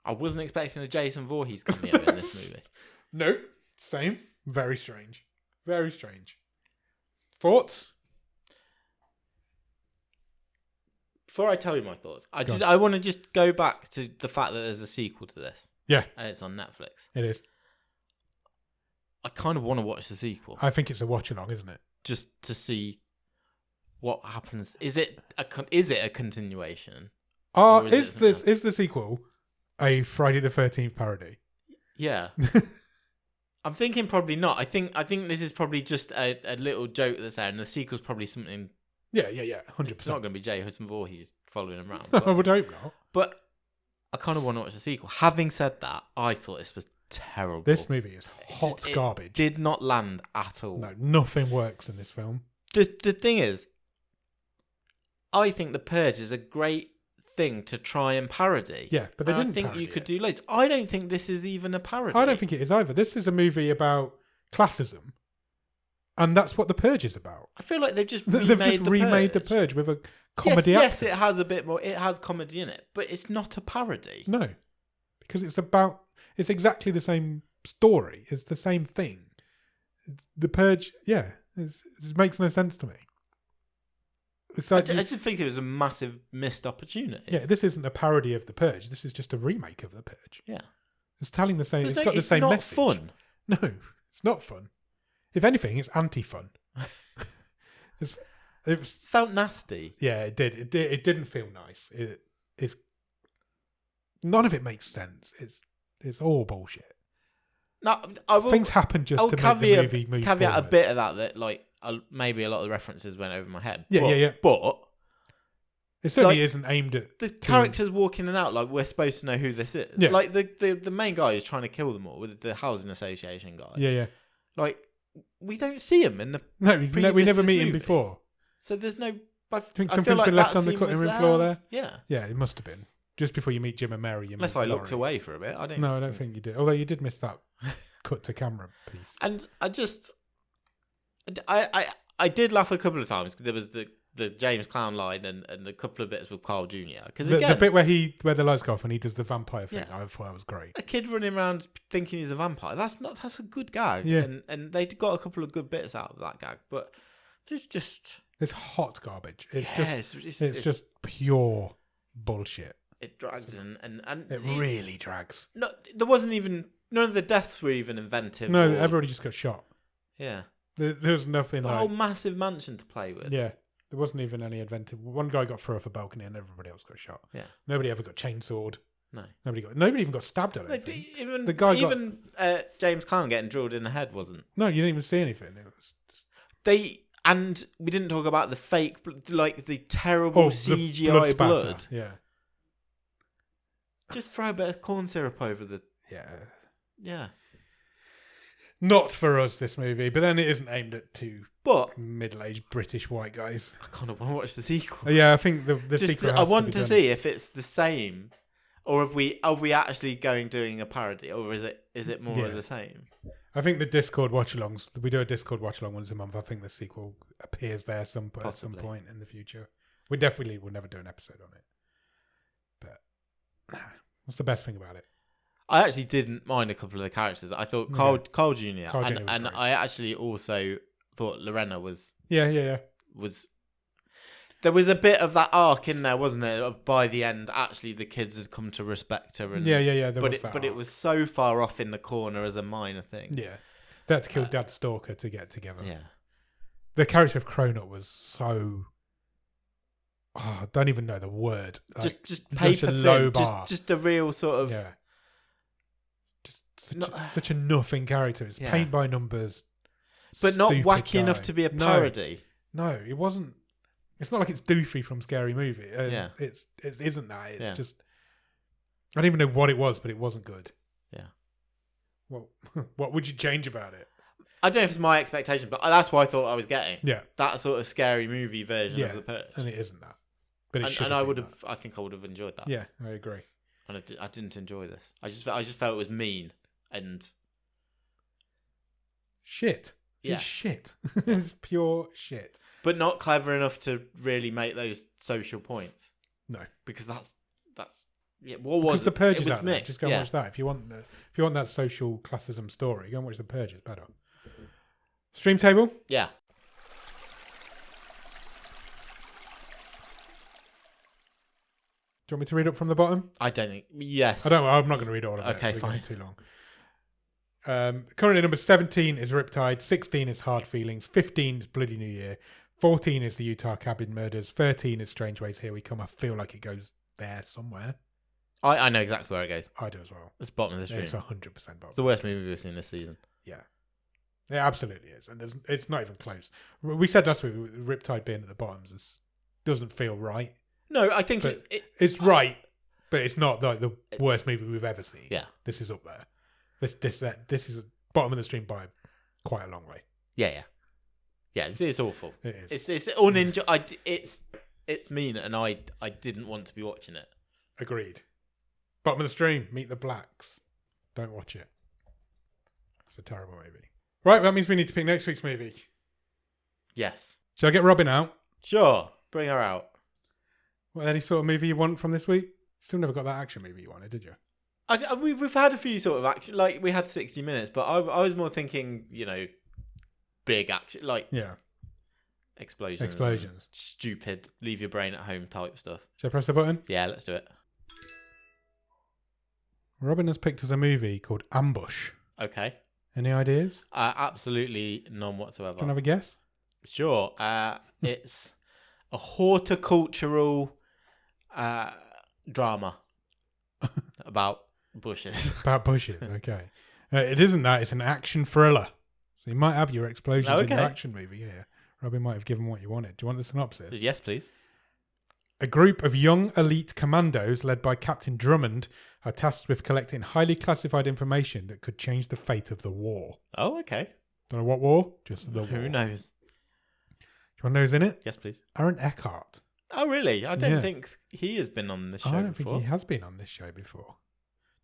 I wasn't expecting a Jason Voorhees cameo in this movie. No, same. Very strange. Very strange. Thoughts? Before I tell you my thoughts, I want to just go back to the fact that there's a sequel to this. Yeah. And it's on Netflix. It is. I kind of want to watch the sequel. I think it's a watch along, isn't it? Just to see what happens. Is it a continuation? Is the sequel a Friday the 13th parody? Yeah. I'm thinking probably not. I think this is probably just a little joke that's there, and the sequel's probably something. Yeah, 100%. It's not going to be Jason Voorhees following him around. I would hope not. But I kind of want to watch the sequel. Having said that, I thought this was terrible. This movie is hot garbage. It did not land at all. No, nothing works in this film. The thing is, I think The Purge is a great thing to try and parody. Yeah, but they didn't. I think you could do loads. I don't think this is even a parody. I don't think it is either. This is a movie about classism, and that's what The Purge is about. I feel like they've just remade The Purge with a comedy. Yes, it has a bit more. It has comedy in it, but it's not a parody. No, because it's exactly the same story. It's the same thing. The Purge. Yeah, it makes no sense to me. It's like I just think it was a massive missed opportunity. Yeah, this isn't a parody of The Purge. This is just a remake of The Purge. Yeah. It's telling the same... It's got the same message. It's not fun. No, it's not fun. If anything, it's anti-fun. It felt nasty. Yeah, it did. It didn't feel nice. It's none of it makes sense. It's all bullshit. No, things happen just to make the movie move caveat forward. A bit of that like maybe a lot of the references went over my head. Yeah. But it certainly isn't aimed at the characters walking in and out. Like we're supposed to know who this is. Yeah. Like the main guy is trying to kill them all with the housing association guy. Yeah. Like we don't see him in the we never meet him before. So there's no. I think something's been left on the cutting room floor there. Yeah. Yeah, it must have been. Just before you meet Jim and Mary. Unless I looked away for a bit. I don't think you did. Although you did miss that cut to camera piece. And I did laugh a couple of times because there was the James Clown line and a couple of bits with Carl Jr. Because the bit where the lights go off and he does the vampire thing, I thought that was great. A kid running around thinking he's a vampire. That's a good gag. Yeah. And they got a couple of good bits out of that gag, but it's hot garbage. It's just pure bullshit. It drags and it really drags. No, there wasn't even none of the deaths were even inventive. No, everybody just got shot. Yeah. There was nothing a whole massive mansion to play with. Yeah. There wasn't even any inventive. One guy got thrown off a balcony and everybody else got shot. Yeah. Nobody ever got chainsawed. No. Nobody even got stabbed at it. Even James Clown getting drilled in the head wasn't. No, you didn't even see anything. And we didn't talk about the fake, like the terrible CGI blood. Yeah. Just throw a bit of corn syrup over the. Yeah. Yeah. Not for us, this movie, but then it isn't aimed at two middle-aged British white guys. I kind of want to watch the sequel. Yeah, I think the sequel. I want to see if it's the same. Or are we actually doing a parody, or is it more of the same? I think the Discord watch-alongs. We do a Discord watch-along once a month. I think the sequel appears there at some point in the future. We definitely will never do an episode on it. But what's the best thing about it? I actually didn't mind a couple of the characters. I thought Carl Jr. and I actually also thought Lorena was was. There was a bit of that arc in there, wasn't it? Of by the end, actually, the kids had come to respect her. And, but it was so far off in the corner as a minor thing. Yeah, they had to kill Dad's stalker to get together. Yeah, the character of Cronut was so. Oh, I don't even know the word. Like, just paper thin. Low bar. Just a real sort of. Yeah. Just such a nothing character. It's paint by numbers, but not wacky enough to be a parody. No, it wasn't. It's not like it's Doofy from Scary Movie. It isn't that. It's just. I don't even know what it was, but it wasn't good. Yeah. Well, what would you change about it? I don't know if it's my expectation, but that's what I thought I was getting. Yeah. That sort of Scary Movie version of the Purge. And it isn't that. But I think I would have enjoyed that. Yeah, I agree. And I didn't enjoy this. I just felt it was mean and shit. Yeah. It's shit. It's pure shit. But not clever enough to really make those social points. No, because that's what was because the Purge is out out there. Just go and watch that if you want that social classism story. Go and watch the Purge. It's better. Stream table. Yeah. Do you want me to read up from the bottom? I don't think. Yes. I'm not going to read all of it. Okay, fine. Too long. Currently, number 17 is Riptide. 16 is Hard Feelings. 15 is Bloody New Year. 14 is the Utah Cabin Murders. 13 is Strange Ways Here We Come. I feel like it goes there somewhere. I know exactly where it goes. I do as well. It's bottom of the stream. It's 100% bottom. It's the worst movie we've seen this season. Yeah. It absolutely is. And it's not even close. We said last week, Riptide being at the bottoms doesn't feel right. No, I think it's right, but it's not like the worst movie we've ever seen. Yeah. This is up there. This is bottom of the stream by quite a long way. Yeah. It's awful. It is. It's mean, and I didn't want to be watching it. Agreed. Bottom of the stream. Meet the Blacks. Don't watch it. It's a terrible movie. Right, that means we need to pick next week's movie. Yes. Shall I get Robin out? Sure. Bring her out. What, any sort of movie you want from this week? Still never got that action movie you wanted, did you? We've had a few sort of action, like we had 60 Minutes, but I was more thinking, big action, like explosions, stupid, leave your brain at home type stuff. Shall I press the button? Yeah, let's do it. Robin has picked us a movie called Ambush. Okay. Any ideas? Absolutely none whatsoever. Do you want to have a guess? Sure. It's a horticultural drama about bushes. About bushes, okay. It isn't that. It's an action thriller. So you might have your explosions in your action movie. Yeah. Robin might have given what you wanted. Do you want the synopsis? Yes, please. A group of young elite commandos led by Captain Drummond are tasked with collecting highly classified information that could change the fate of the war. Oh, okay. Don't know what war? Just the war. Who knows? Do you want to know who's in it? Yes, please. Aaron Eckhart. Oh, really? I don't think he has been on this show before. I don't think he has been on this show before.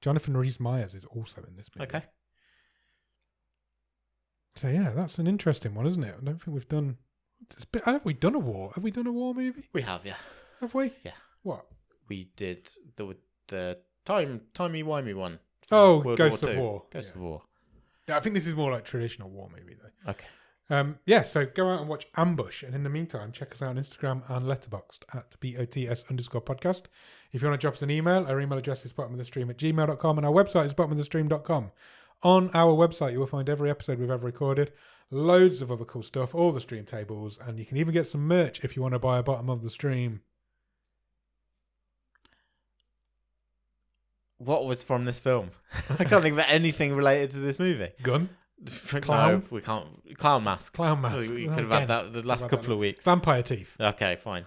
Jonathan Rhys-Meyers is also in this movie. Okay. So, yeah, that's an interesting one, isn't it? I don't think we've done... Have we done a war? Have we done a war movie? We have, yeah. Have we? Yeah. What? We did the timey-wimey one. Oh, World Ghost War of II. War. Ghost of War. Yeah, I think this is more like traditional war movie, though. Okay. So go out and watch Ambush. And in the meantime, check us out on Instagram and Letterboxd at BOTS_podcast. If you want to drop us an email, our email address is bottomofthestream@gmail.com and our website is bottomofthestream.com. On our website, you will find every episode we've ever recorded, loads of other cool stuff, all the stream tables, and you can even get some merch if you want to buy a Bottom of the Stream. What was from this film? I can't think of anything related to this movie. Gun? Clown? No, we can't. Clown mask. Clown mask. We could have had that the last couple of weeks. Vampire teeth. Okay, fine.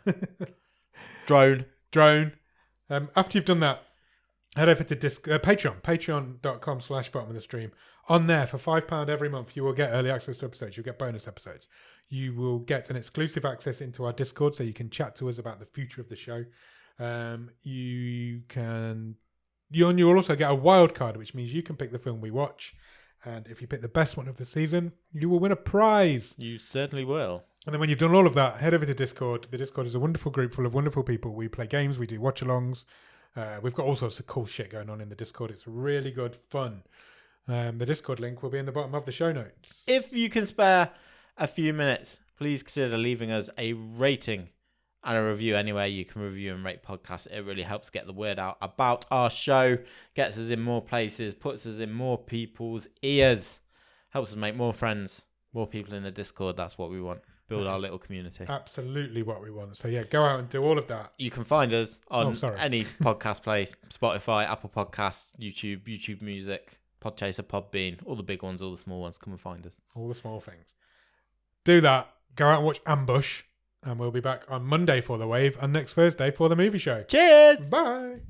Drone. After you've done that, head over to Patreon. Patreon.com/bottom of the stream. On there, for £5 every month, you will get early access to episodes. You'll get bonus episodes. You will get an exclusive access into our Discord so you can chat to us about the future of the show. You can You'll also get a wild card, which means you can pick the film we watch. And if you pick the best one of the season, you will win a prize. You certainly will. And then when you've done all of that, head over to Discord. The Discord is a wonderful group full of wonderful people. We play games, we do watch-alongs. We've got all sorts of cool shit going on in the Discord. It's really good fun. The Discord link will be in the bottom of the show notes. If you can spare a few minutes, please consider leaving us a rating and a review anywhere you can review and rate podcasts. It really helps get the word out about our show, gets us in more places, puts us in more people's ears, helps us make more friends, more people in the Discord. That's what we want. Build our little community. Absolutely what we want. So yeah, go out and do all of that. You can find us on any podcast place, Spotify, Apple Podcasts, YouTube Music, Podchaser, Podbean, all the big ones, all the small ones. Come and find us. All the small things. Do that. Go out and watch Ambush. And we'll be back on Monday for The Wave and next Thursday for the movie show. Cheers! Bye!